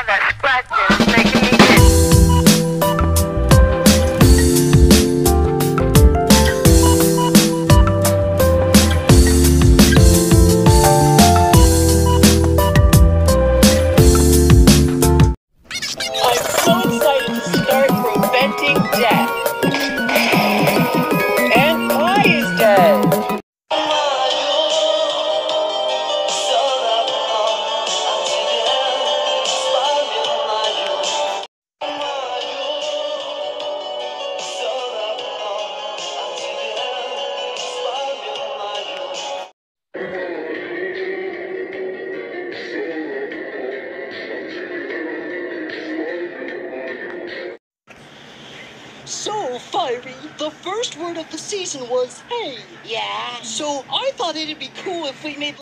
all that scratching is making me itch. I'm so excited to start preventing death. And Pi is dead. So, Fiery, the first word of the season was hey. Yeah? So I thought it'd be cool if we made